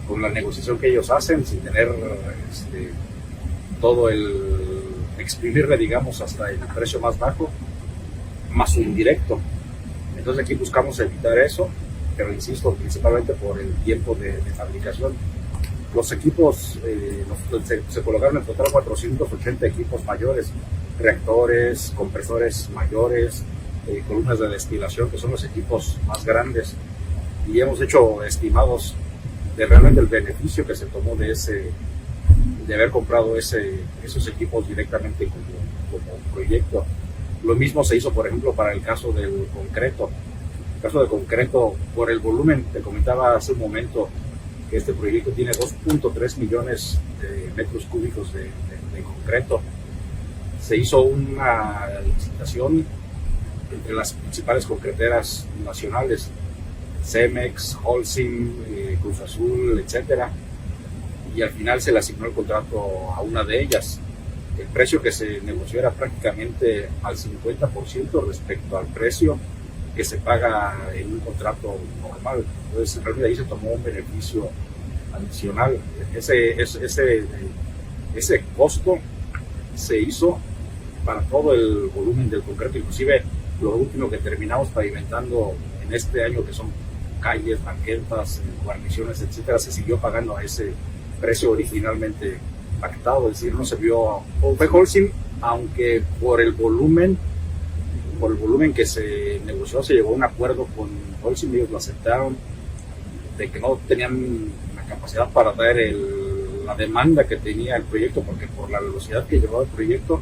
con la negociación que ellos hacen, sin tener todo exprimirle, digamos, hasta el precio más bajo, más su indirecto. Entonces aquí buscamos evitar eso, pero insisto, principalmente por el tiempo de fabricación. Los equipos, se colocaron en total 480 equipos mayores, reactores, compresores mayores, columnas de destilación, que son los equipos más grandes, y hemos hecho estimados de realmente el beneficio que se tomó de haber comprado esos equipos directamente como proyecto. Lo mismo se hizo, por ejemplo, para el caso del concreto. El caso del concreto, por el volumen, te comentaba hace un momento que este proyecto tiene 2.3 millones de metros cúbicos de concreto. Se hizo una licitación entre las principales concreteras nacionales, Cemex, Holcim, Cruz Azul, etcétera, y al final se le asignó el contrato a una de ellas. El precio que se negoció era prácticamente al 50% respecto al precio que se paga en un contrato normal. Entonces, en realidad ahí se tomó un beneficio adicional. Ese costo se hizo para todo el volumen del concreto, inclusive lo último que terminamos pavimentando en este año, que son calles, banquetas, guarniciones, etcétera, se siguió pagando a ese precio originalmente pactado, es decir, no se vio, fue Holcim, aunque por el volumen que se negoció, se llegó a un acuerdo con Holcim, ellos lo aceptaron, de que no tenían la capacidad para dar la demanda que tenía el proyecto, porque por la velocidad que llevaba el proyecto,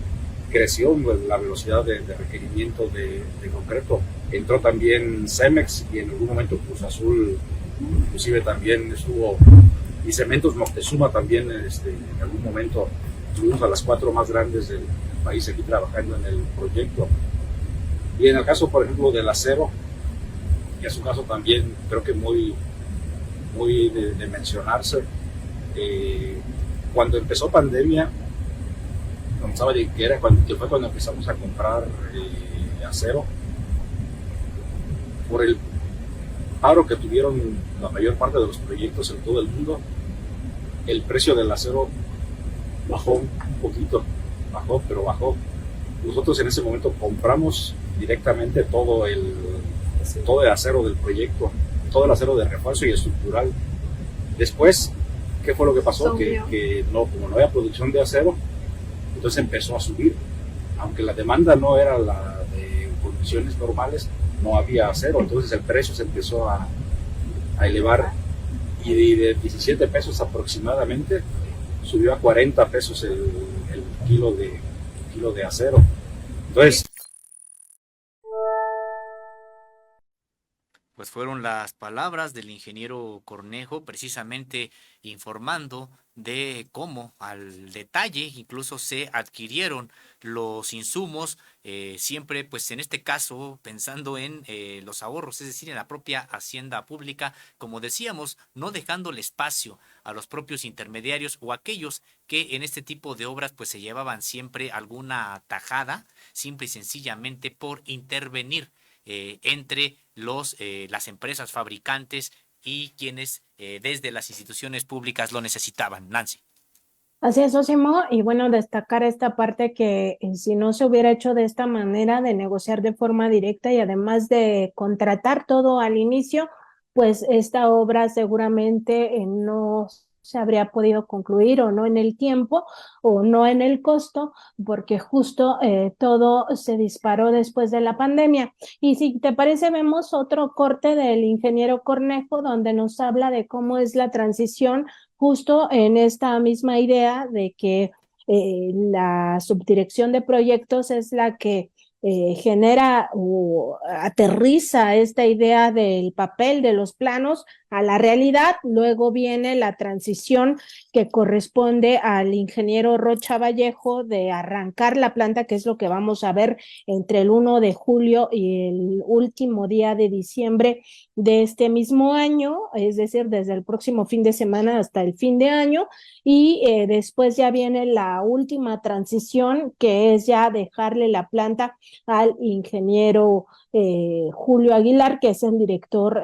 creció la velocidad de requerimiento de concreto. Entró también Cemex y en algún momento Cruz Azul, inclusive también estuvo, y Cementos Moctezuma también en algún momento. Tuvimos a las 4 más grandes del país aquí trabajando en el proyecto. Y en el caso, por ejemplo, del acero, que es un caso también creo que muy de mencionarse, cuando empezó pandemia, comenzaba que fue cuando empezamos a comprar acero, por el paro que tuvieron la mayor parte de los proyectos en todo el mundo, el precio del acero bajó un poquito, pero bajó. Nosotros en ese momento compramos directamente todo el acero del proyecto, todo el acero de refuerzo y estructural. Después, ¿qué fue lo que pasó? Como no había producción de acero, entonces empezó a subir. Aunque la demanda no era la de condiciones normales, no había acero, entonces el precio se empezó a elevar, y de 17 pesos aproximadamente subió a 40 pesos el kilo de acero. Entonces, Pues fueron las palabras del ingeniero Cornejo, precisamente informando de cómo al detalle incluso se adquirieron los insumos, siempre pues en este caso pensando en los ahorros, es decir, en la propia hacienda pública, como decíamos, no dejándole espacio a los propios intermediarios o aquellos que en este tipo de obras pues se llevaban siempre alguna tajada, simple y sencillamente por intervenir entre las empresas fabricantes y quienes desde las instituciones públicas lo necesitaban. Nancy. Así es, Osimo, y bueno, destacar esta parte que si no se hubiera hecho de esta manera, de negociar de forma directa y además de contratar todo al inicio, pues esta obra seguramente no se habría podido concluir o no en el tiempo o no en el costo, porque justo todo se disparó después de la pandemia. Y si te parece, vemos otro corte del ingeniero Cornejo donde nos habla de cómo es la transición justo en esta misma idea de que la subdirección de proyectos es la que genera o aterriza esta idea del papel de los planos a la realidad. Luego viene la transición que corresponde al ingeniero Rocha Vallejo de arrancar la planta, que es lo que vamos a ver entre el 1 de julio y el último día de diciembre de este mismo año, es decir, desde el próximo fin de semana hasta el fin de año, y después ya viene la última transición, que es ya dejarle la planta al ingeniero Julio Aguilar, que es el director.